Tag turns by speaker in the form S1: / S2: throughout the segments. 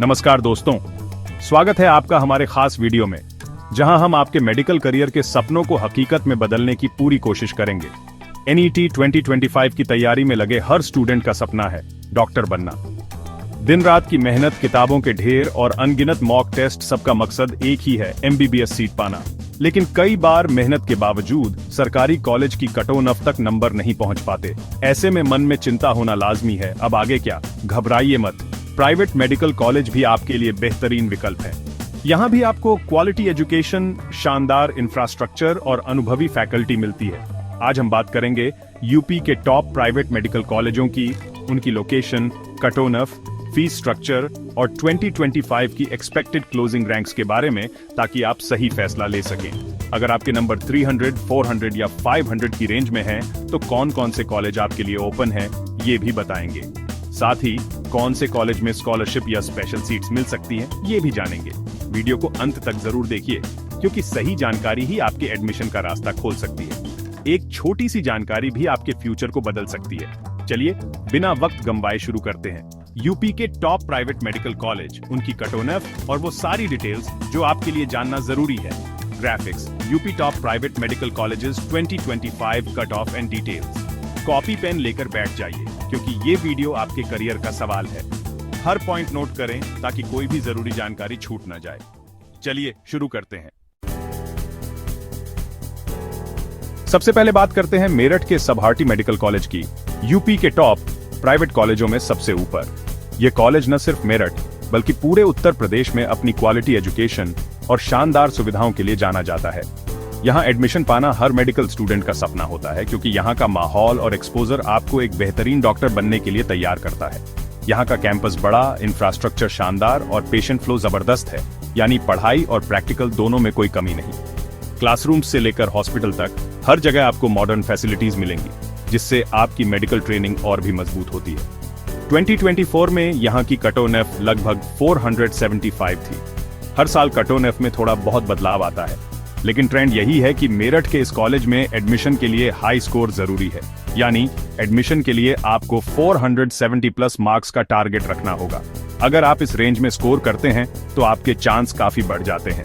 S1: नमस्कार दोस्तों, स्वागत है आपका हमारे खास वीडियो में, जहां हम आपके मेडिकल करियर के सपनों को हकीकत में बदलने की पूरी कोशिश करेंगे। NET 2025 की तैयारी में लगे हर स्टूडेंट का सपना है डॉक्टर बनना। दिन रात की मेहनत, किताबों के ढेर और अनगिनत मॉक टेस्ट, सबका मकसद एक ही है, MBBS सीट पाना। लेकिन कई बार मेहनत के बावजूद सरकारी कॉलेज की कटोनफ तक नंबर नहीं पहुंच पाते। ऐसे में मन में चिंता होना लाजमी है। अब आगे क्या? घबराइए मत, प्राइवेट मेडिकल कॉलेज भी आपके लिए बेहतरीन विकल्प है। यहाँ भी आपको क्वालिटी एजुकेशन, शानदार इंफ्रास्ट्रक्चर और अनुभवी फैकल्टी मिलती है। आज हम बात करेंगे यूपी के टॉप प्राइवेट मेडिकल कॉलेजों की, उनकी लोकेशन, कटोनफ, फीस स्ट्रक्चर और 2025 की एक्सपेक्टेड क्लोजिंग रैंक्स के बारे में, ताकि आप सही फैसला ले सकें। अगर आपके नंबर 300, 400 या 500 की रेंज में हैं, तो कौन कौन से कॉलेज आपके लिए ओपन हैं, ये भी बताएंगे। साथ ही कौन से कॉलेज में स्कॉलरशिप या स्पेशल सीट्स मिल सकती हैं, ये भी जानेंगे। वीडियो को अंत तक जरूर देखिए, क्योंकि सही जानकारी ही आपके एडमिशन का रास्ता खोल सकती है। एक छोटी सी जानकारी भी आपके फ्यूचर को बदल सकती है। चलिए बिना वक्त गंवाए शुरू करते हैं। यूपी के टॉप प्राइवेट मेडिकल कॉलेज, उनकी कटोनफ और वो सारी डिटेल्स जो आपके लिए जानना जरूरी है। Graphics, UP top private medical colleges 2025 cut off and details. Copy pen लेकर बैठ जाइए, क्योंकि ये वीडियो आपके करियर का सवाल है। हर पॉइंट नोट करें ताकि कोई भी जरूरी जानकारी छूट न जाए। चलिए शुरू करते हैं। सबसे पहले बात करते हैं मेरठ के सभाटी मेडिकल कॉलेज की, यूपी के टॉप प्राइवेट कॉलेजों में सबसे ऊपर। यह कॉलेज न सिर्फ मेरठ बल्कि पूरे उत्तर प्रदेश में अपनी क्वालिटी एजुकेशन और शानदार सुविधाओं के लिए जाना जाता है। यहाँ एडमिशन पाना हर मेडिकल स्टूडेंट का सपना होता है, क्योंकि यहाँ का माहौल और एक्सपोजर आपको एक बेहतरीन डॉक्टर बनने के लिए तैयार करता है। यहाँ का कैंपस बड़ा, इंफ्रास्ट्रक्चर शानदार और पेशेंट फ्लो जबरदस्त है, यानी पढ़ाई और प्रैक्टिकल दोनों में कोई कमी नहीं। क्लासरूम से लेकर हॉस्पिटल तक हर जगह आपको मॉडर्न फैसिलिटीज मिलेंगी, जिससे आपकी मेडिकल ट्रेनिंग और भी मजबूत होती है। 2024 में यहाँ की कटोनफ लगभग 475 थी। हर साल कटोनफ में थोड़ा बहुत बदलाव आता है, लेकिन ट्रेंड यही है कि मेरठ के इस कॉलेज में एडमिशन के लिए हाई स्कोर जरूरी है। यानी एडमिशन के लिए आपको 470 प्लस मार्क्स का टारगेट रखना होगा। अगर आप इस रेंज में स्कोर करते हैं तो आपके चांस काफी बढ़ जाते हैं।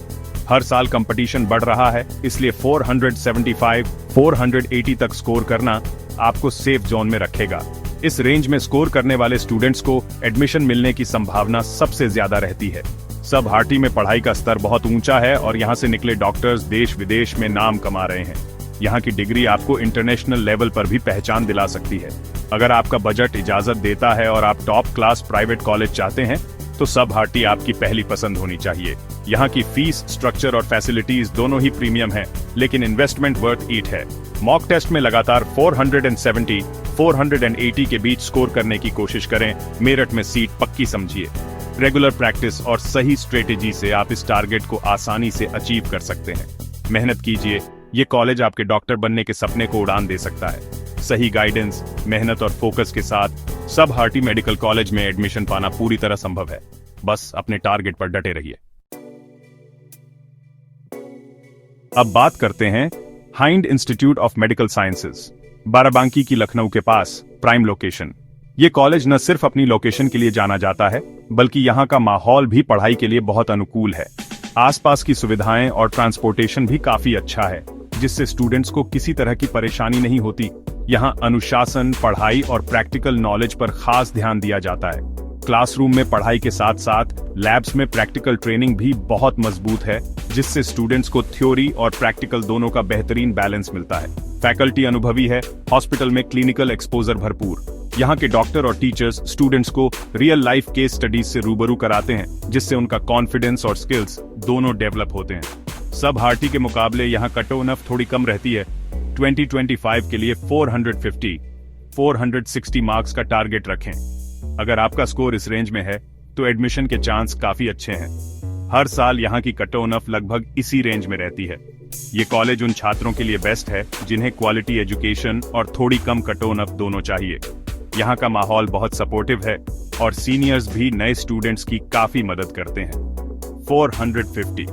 S1: हर साल कंपटीशन बढ़ रहा है, इसलिए 475, 480 तक स्कोर करना आपको सेफ जोन में रखेगा। इस रेंज में स्कोर करने वाले स्टूडेंट्स को एडमिशन मिलने की संभावना सबसे ज्यादा रहती है। सभाटी में पढ़ाई का स्तर बहुत ऊंचा है और यहाँ से निकले डॉक्टर्स देश विदेश में नाम कमा रहे हैं। यहाँ की डिग्री आपको इंटरनेशनल लेवल पर भी पहचान दिला सकती है। अगर आपका बजट इजाजत देता है और आप टॉप क्लास प्राइवेट कॉलेज चाहते हैं, तो सभाटी आपकी पहली पसंद होनी चाहिए। यहाँ की फीस स्ट्रक्चर और फैसिलिटीज दोनों ही प्रीमियम है, लेकिन इन्वेस्टमेंट वर्थ इट है। मॉक टेस्ट में लगातार 470, 480 के बीच स्कोर करने की कोशिश करें। मेरठ में सीट पक्की समझिए। रेगुलर प्रैक्टिस और सही स्ट्रेटेजी से आप इस टारगेट को आसानी से अचीव कर सकते हैं। मेहनत कीजिए, ये कॉलेज आपके डॉक्टर बनने के सपने को उड़ान दे सकता है। सही गाइडेंस, मेहनत और फोकस के साथ सभाटी मेडिकल कॉलेज में एडमिशन पाना पूरी तरह संभव है। बस अपने टारगेट पर डटे रहिए। अब बात करते हैं hind institute of medical sciences, Barabanki की लखनऊ के पास, प्राइम लोकेशन। ये कॉलेज न सिर्फ अपनी लोकेशन के लिए जाना जाता है, बल्कि यहाँ का माहौल भी पढ़ाई के लिए बहुत अनुकूल है। आसपास की सुविधाएं और ट्रांसपोर्टेशन भी काफी अच्छा है, जिससे स्टूडेंट्स को किसी तरह की परेशानी नहीं होती। यहाँ अनुशासन, पढ़ाई और प्रैक्टिकल नॉलेज पर खास ध्यान दिया जाता है। क्लासरूम में पढ़ाई के साथ साथ लैब्स में प्रैक्टिकल ट्रेनिंग भी बहुत मजबूत है, जिससे स्टूडेंट्स को थ्योरी और प्रैक्टिकल दोनों का बेहतरीन बैलेंस मिलता है। फैकल्टी अनुभवी है, हॉस्पिटल में क्लिनिकल एक्सपोजर भरपूर। यहाँ के डॉक्टर और टीचर्स स्टूडेंट्स को रियल लाइफ केस स्टडीज से रूबरू कराते हैं, जिससे उनका कॉन्फिडेंस और स्किल्स दोनों डेवलप होते हैं। सभाटी के मुकाबले यहाँ कटोनफ थोड़ी कम रहती है। 2025 के लिए 450, 460 मार्क्स का टारगेट रखें। अगर आपका स्कोर इस रेंज में है, तो एडमिशन के चांस काफी अच्छे हैं। हर साल यहाँ की कटोनफ लगभग इसी रेंज में रहती है। ये कॉलेज उन छात्रों के लिए बेस्ट है जिन्हें क्वालिटी एजुकेशन और थोड़ी कम कटोनफ दोनों चाहिए। यहाँ का माहौल बहुत सपोर्टिव है और सीनियर्स भी नए स्टूडेंट्स की काफी मदद करते हैं। 450,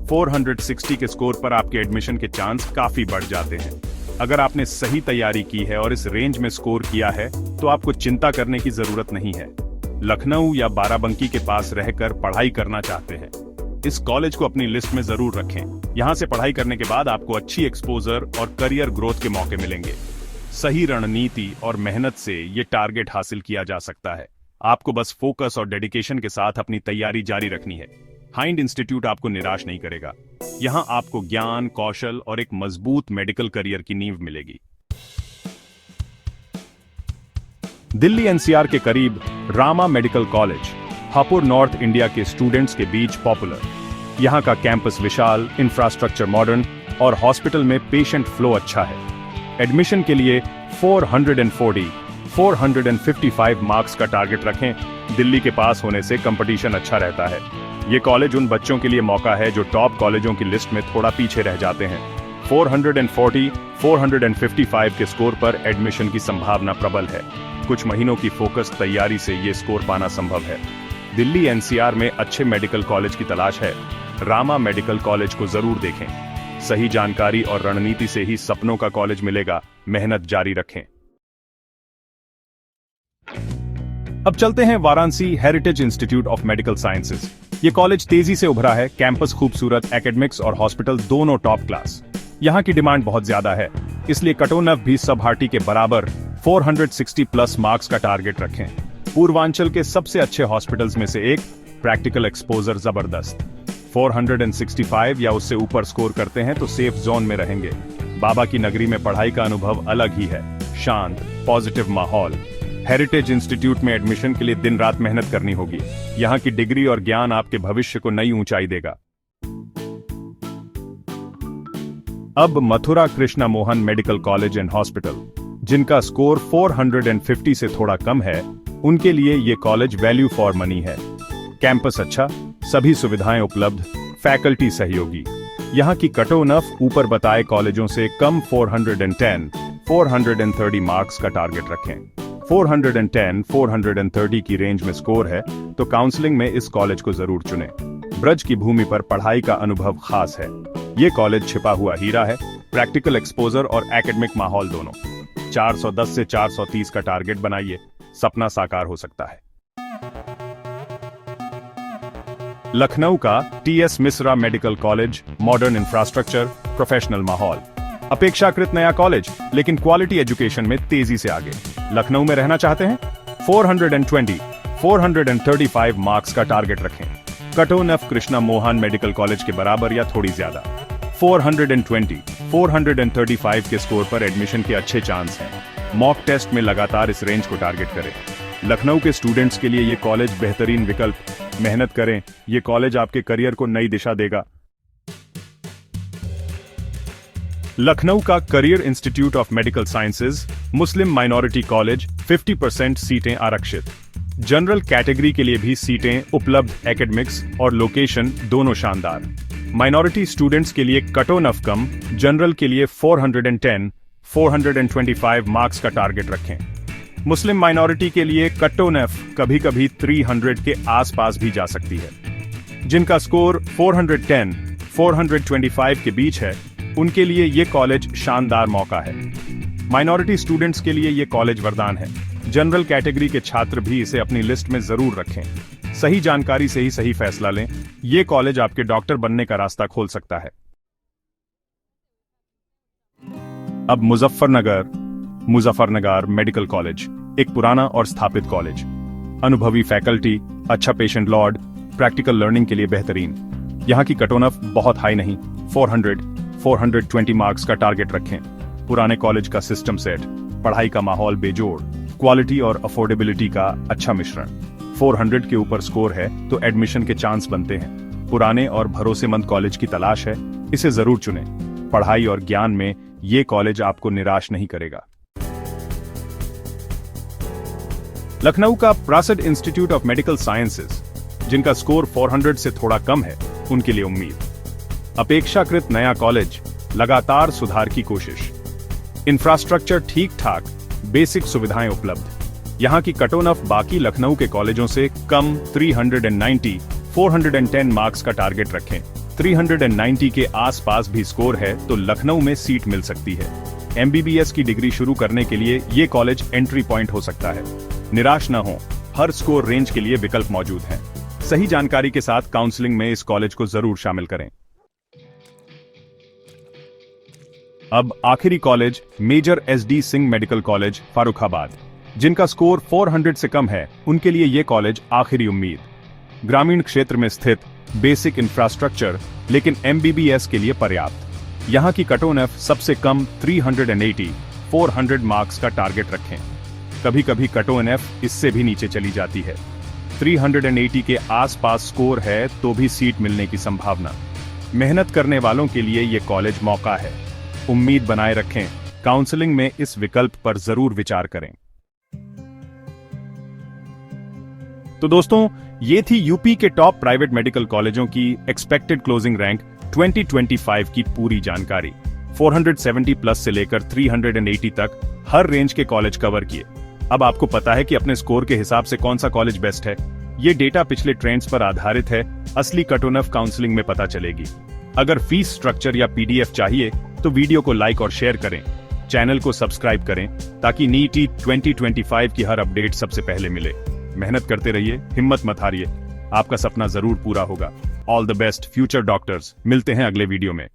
S1: 460 के स्कोर पर आपके एडमिशन के चांस काफी बढ़ जाते हैं। अगर आपने सही तैयारी की है और इस रेंज में स्कोर किया है, तो आपको चिंता करने की जरूरत नहीं है। लखनऊ या बाराबंकी के पास रहकर पढ़ाई करना चाहते हैं, इस कॉलेज को अपनी लिस्ट में जरूर रखें। यहां से पढ़ाई करने के बाद आपको अच्छी एक्सपोजर और करियर ग्रोथ के मौके मिलेंगे। सही रणनीति और मेहनत से ये टारगेट हासिल किया जा सकता है। आपको बस फोकस और डेडिकेशन के साथ अपनी तैयारी जारी रखनी है। हाइंड इंस्टीट्यूट आपको निराश नहीं करेगा। यहां आपको ज्ञान, कौशल और एक मजबूत मेडिकल करियर की नींव मिलेगी। दिल्ली एनसीआर के करीब Rama medical college Hapur north India के स्टूडेंट्स के बीच पॉपुलर। यहां का कैंपस विशाल, इंफ्रास्ट्रक्चर मॉडर्न और हॉस्पिटल में पेशेंट फ्लो अच्छा है। एडमिशन के लिए 455 मार्क्स का टारगेट रखें। दिल्ली के पास होने से कंपटीशन अच्छा रहता है। ये कॉलेज उन बच्चों के लिए मौका है जो टॉप कॉलेजों की लिस्ट में थोड़ा पीछे रह जाते हैं। 455 के स्कोर पर एडमिशन की संभावना प्रबल है। कुछ महीनों की फोकस तैयारी से ये स्कोर पाना संभव है। दिल्ली एनसीआर में अच्छे मेडिकल कॉलेज की तलाश है, रामा मेडिकल कॉलेज को जरूर देखें। सही जानकारी और रणनीति से ही सपनों का कॉलेज मिलेगा। मेहनत जारी रखें। अब चलते हैं Varanasi heritage institute of medical sciences. ये कॉलेज तेजी से उभरा है। कैंपस खूबसूरत, एकेडमिक्स और हॉस्पिटल दोनों टॉप क्लास। यहाँ की डिमांड बहुत ज्यादा है, इसलिए कटोनफ भी सबहाटी के बराबर 460+ मार्क्स का टारगेट रखें। पूर्वांचल के सबसे अच्छे हॉस्पिटल्स में से एक, प्रैक्टिकल एक्सपोजर जबरदस्त। 465 या उससे ऊपर स्कोर करते हैं तो सेफ जोन में रहेंगे। बाबा की नगरी में पढ़ाई का अनुभव अलग ही है। शांत, पॉजिटिव माहौल। हेरिटेज इंस्टीट्यूट में एडमिशन के लिए दिन रात मेहनत करनी होगी। यहाँ की डिग्री और ज्ञान आपके भविष्य को नई ऊंचाई देगा। अब Mathura Krishna Mohan medical college and hospital, जिनका स्कोर 450 से थोड़ा कम है, उनके लिए ये कॉलेज वैल्यू फॉर मनी है। कैंपस अच्छा, सभी सुविधाएं उपलब्ध, फैकल्टी सहयोगी। यहाँ की कटोनफ ऊपर बताए कॉलेजों से कम 430 मार्क्स का टारगेट रखें। 430 की रेंज में स्कोर है तो काउंसलिंग में इस कॉलेज को जरूर चुनें। ब्रज की भूमि पर पढ़ाई का अनुभव खास है। ये कॉलेज छिपा हुआ हीरा है। प्रैक्टिकल एक्सपोजर और एकेडमिक माहौल दोनों। 410 से 430 का टारगेट बनाइए, सपना साकार हो सकता है। लखनऊ का TS Mishra medical college, modern infrastructure, professional माहौल। अपेक्षाकृत नया कॉलेज, लेकिन क्वालिटी एजुकेशन में तेजी से आगे। लखनऊ में रहना चाहते हैं? 435 मार्क्स का टारगेट रखें। कटोनफ कृष्णा मोहन मेडिकल कॉलेज के बराबर या थोड़ी ज्यादा। 435 के स्कोर पर एडमिशन के अच्छे चांस हैं। मॉक टेस्ट में लगातार इस रेंज को टारगेट करें। लखनऊ के स्टूडेंट्स के लिए ये कॉलेज बेहतरीन विकल्प। मेहनत करें, ये कॉलेज आपके करियर को नई दिशा देगा। लखनऊ का career institute of medical sciences, Muslim minority college, 50% सीटें आरक्षित। जनरल कैटेगरी के लिए भी सीटें उपलब्ध। एकेडमिक्स और लोकेशन दोनों शानदार। माइनॉरिटी स्टूडेंट्स के लिए कटोनफ कम, जनरल के लिए 425 मार्क्स का टारगेट रखें। मुस्लिम माइनॉरिटी के लिए कटोनफ कभी कभी 300 के आसपास भी जा सकती है। जिनका स्कोर 425 के बीच है, उनके लिए ये कॉलेज शानदार मौका है। माइनॉरिटी स्टूडेंट्स के लिए ये कॉलेज वरदान है। जनरल कैटेगरी के छात्र भी इसे अपनी लिस्ट में जरूर रखें। सही जानकारी से ही सही फैसला लें। ये कॉलेज आपके डॉक्टर बनने का रास्ता खोल सकता है। अब मुजफ्फरनगर मेडिकल कॉलेज, एक पुराना और स्थापित कॉलेज। अनुभवी फैकल्टी, अच्छा पेशेंट लॉर्ड, प्रैक्टिकल लर्निंग के लिए बेहतरीन। यहाँ की कटोनफ बहुत हाई नहीं। 420 मार्क्स का टारगेट रखें। पुराने कॉलेज का सिस्टम सेट, पढ़ाई का माहौल बेजोड़, क्वालिटी और अफोर्डेबिलिटी का अच्छा मिश्रण। 400 के ऊपर स्कोर है तो एडमिशन के चांस बनते हैं। पुराने और भरोसेमंद कॉलेज की तलाश है, इसे जरूर चुनें। पढ़ाई और ज्ञान में ये कॉलेज आपको निराश नहीं करेगा। लखनऊ का प्रासिड इंस्टीट्यूट ऑफ मेडिकल साइंसेज, जिनका स्कोर 400 से थोड़ा कम है, उनके लिए उम्मीद। अपेक्षाकृत नया कॉलेज, लगातार सुधार की कोशिश। इंफ्रास्ट्रक्चर ठीक ठाक, बेसिक सुविधाएं उपलब्ध। यहाँ की कटोनफ बाकी लखनऊ के कॉलेजों से कम 410 मार्क्स का टारगेट रखें। 390 के आसपास भी स्कोर है तो लखनऊ में सीट मिल सकती है। MBBS की डिग्री शुरू करने के लिए ये कॉलेज एंट्री पॉइंट हो सकता है। निराश न हो, हर स्कोर रेंज के लिए विकल्प मौजूद हैं। सही जानकारी के साथ काउंसलिंग में इस कॉलेज को जरूर शामिल करें। अब आखिरी college major SD Singh medical college Farrukhabad, जिनका स्कोर 400 से कम है, उनके लिए यह कॉलेज आखिरी उम्मीद। ग्रामीण क्षेत्र में स्थित, बेसिक इंफ्रास्ट्रक्चर, लेकिन MBBS के लिए पर्याप्त। यहां की कट ऑन एफ सबसे कम 380, 400 मार्क्स का टारगेट रखें। कभी कभी कट ऑन एफ इससे भी नीचे चली जाती है। 380 के आसपास स्कोर है तो भी सीट मिलने की संभावना। मेहनत करने वालों के लिए यह कॉलेज मौका है। उम्मीद बनाए रखें। काउंसलिंग में इस विकल्प पर जरूर विचार करें। तो दोस्तों, ये थी यूपी के टॉप प्राइवेट मेडिकल कॉलेजों की एक्सपेक्टेड क्लोजिंग रैंक 2025 की पूरी जानकारी। 470 प्लस से लेकर 380 तक हर रेंज के कॉलेज कवर किए। अब आपको पता है कि अपने स्कोर के हिसाब से कौन सा कॉलेज बेस्ट है। ये डेटा पिछले ट्रेंड्स पर आधारित है, असली कट ऑन एफ काउंसलिंग में पता चलेगी। अगर फीस स्ट्रक्चर या PDF चाहिए तो वीडियो को लाइक और शेयर करें। चैनल को सब्सक्राइब करें ताकि नीट 2025 की हर अपडेट सबसे पहले मिले। मेहनत करते रहिए, हिम्मत मत हारिए, आपका सपना जरूर पूरा होगा। All the best future doctors. मिलते हैं अगले वीडियो में।